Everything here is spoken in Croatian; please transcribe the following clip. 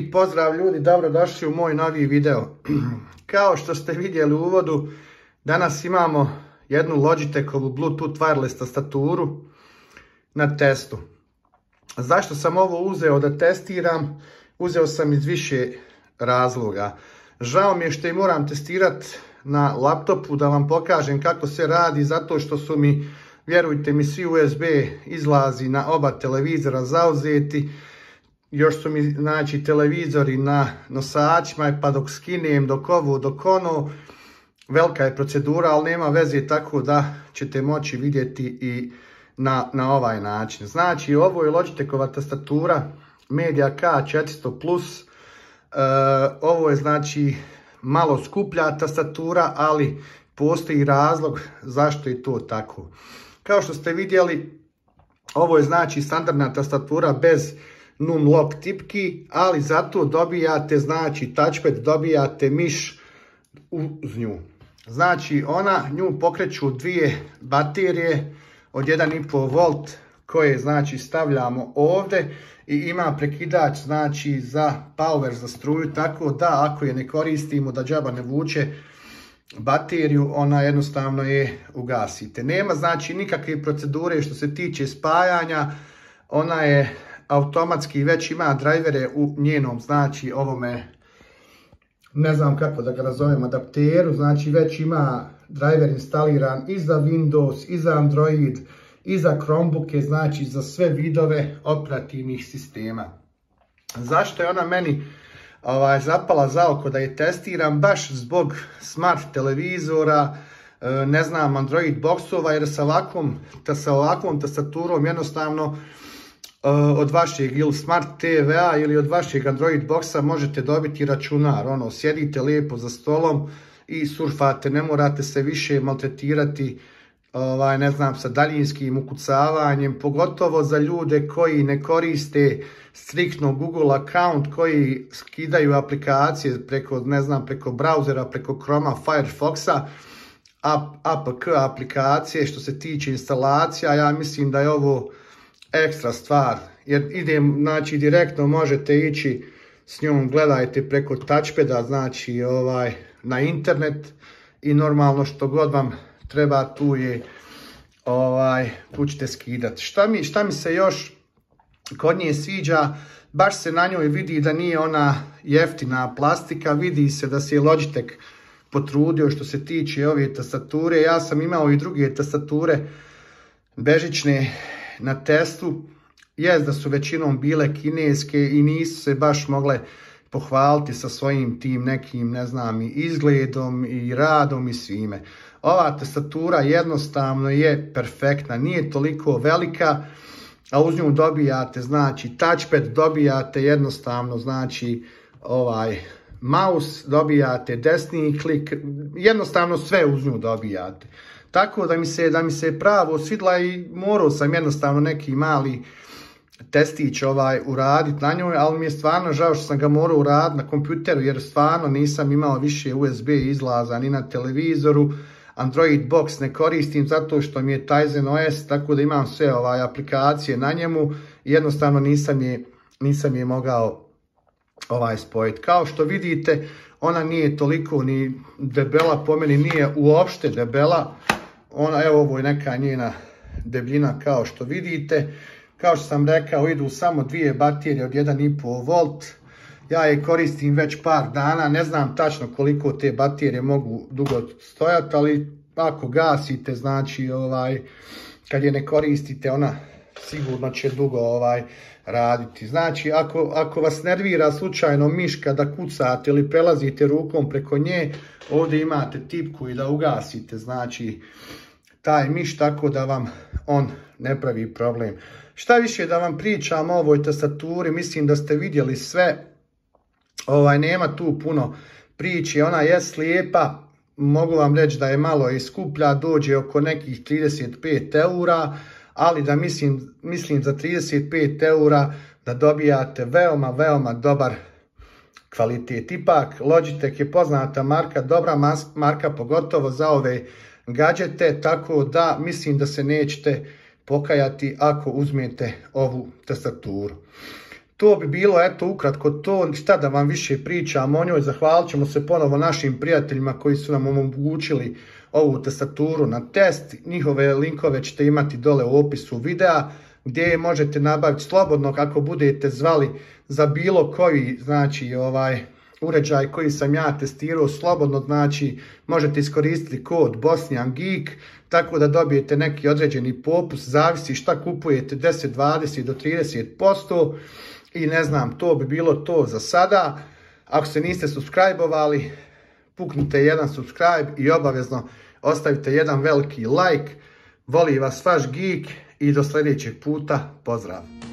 I pozdrav ljudi, dobrodošli u moj novi video. Kao što ste vidjeli u uvodu, danas imamo jednu Logitechovu Bluetooth wireless tastaturu na testu. Zašto sam ovo uzeo da testiram? Uzeo sam iz više razloga. Žao mi je što i moram testirati na laptopu da vam pokažem kako se radi, zato što su mi, vjerujte mi, svi USB izlazi na oba televizora zauzeti. Još su mi, znači, televizori na nosačima, pa dok skinem, dok ovo, dok ono, velika je procedura, ali nema veze, tako da ćete moći vidjeti i na ovaj način. Znači, ovo je Logitechova tastatura Media K400+. Ovo je, znači, malo skuplja tastatura, ali postoji razlog zašto je to tako. Kao što ste vidjeli, ovo je, znači, standardna tastatura bez numlock tipki, ali zato dobijate, znači, touchpad, dobijate miš uz nju. Znači, nju pokreću dvije baterije od 1,5 volt koje, znači, stavljamo ovdje i ima prekidač, znači, za power, za struju, tako da ako je ne koristimo, da džaba ne vuče bateriju, ona jednostavno je ugasite. Nema, znači, nikakve procedure što se tiče spajanja, ona je automatski već ima drajvere u njenom, znači, ovome, ne znam kako da ga nazovem, adapteru, znači već ima drajver instaliran i za Windows, i za Android, i za Chromebooke, znači za sve vidove operativnih sistema. Zašto je ona meni zapala za oko da je testiram? Baš zbog smart televizora, ne znam, Android boxova, jer sa ovakvom tastaturom jednostavno od vašeg ili Smart TV-a ili od vašeg Android boxa možete dobiti računar. Sjedite lijepo za stolom i surfate, ne morate se više maltretirati, ne znam, sa daljinskim ukucavanjem, pogotovo za ljude koji ne koriste striktno Google account, koji skidaju aplikacije preko, ne znam, preko brauzera, preko Chroma, Firefoxa, APK aplikacije. Što se tiče instalacija, ja mislim da je ovo ekstra stvar, jer znači, direktno možete ići s njom, gledajte preko touchpada, znači, na internet i normalno što god vam treba tu ćete skidati. Šta mi se još kod nje sviđa? Baš se na njoj vidi da nije ona jeftina plastika, vidi se da se je Logitech potrudio što se tiče ove tastature. Ja sam imao i druge tastature bežične na testu, jest da su većinom bile kineske i nisu se baš mogle pohvaliti sa svojim tim nekim, ne znam, i izgledom i radom i svime. Ova tastatura jednostavno je perfektna, nije toliko velika, a uz nju dobijate, znači, touchpad, dobijate jednostavno, znači, mouse, dobijate desni klik, jednostavno sve uz nju dobijate. Tako da mi se pravo svidla i morao sam jednostavno neki mali testić uraditi na njoj, ali mi je stvarno žao što sam ga morao uraditi na kompjuteru, jer stvarno nisam imao više USB izlaza ni na televizoru. Android box ne koristim zato što mi je Tizen OS, tako da imam sve aplikacije na njemu i jednostavno nisam je mogao spojiti. Kao što vidite, ona nije toliko ni debela, po meni nije uopšte debela. Evo, ovo je neka njena debljina, kao što vidite. Kao što sam rekao, idu samo dvije baterije od 1,5 volt. Ja je koristim već par dana, ne znam tačno koliko te baterije mogu dugo stojati, ali ako gasite, znači, kad je ne koristite, ona sigurno će dugo raditi. Znači, ako vas nervira slučajno miš kada kucate ili prelazite rukom preko nje, ovdje imate tipku i da ugasite, znači, taj miš, tako da vam on ne pravi problem. Šta više da vam pričam o ovoj tastaturi, mislim da ste vidjeli sve, nema tu puno priče, ona je slijepa, mogu vam reći da je malo i skuplja, dođe oko nekih 35 eura, ali da mislim za 35 eura da dobijate veoma, veoma dobar kvalitet. Ipak, Logitech je poznata marka, dobra marka, pogotovo za ove gadžete, tako da mislim da se nećete pokajati ako uzmete ovu tastaturu. To bi bilo, eto, ukratko to, šta da vam više pričam o njoj. Zahvalit ćemo se ponovo našim prijateljima koji su nam omogućili ovu tastaturu na test. Njihove linkove ćete imati dole u opisu videa, gdje je možete nabaviti slobodno kako budete zvali za bilo koji, znači, uređaj koji sam ja testirao slobodno, znači možete iskoristiti kod Bosnian Geek, tako da dobijete neki određeni popust, zavisi šta kupujete, 10, 20 do 30%. I ne znam, to bi bilo to za sada. Ako se niste subscribe-ovali, puknite jedan subscribe i obavezno ostavite jedan veliki like. Voli vas vaš geek i do sljedećeg puta. Pozdrav!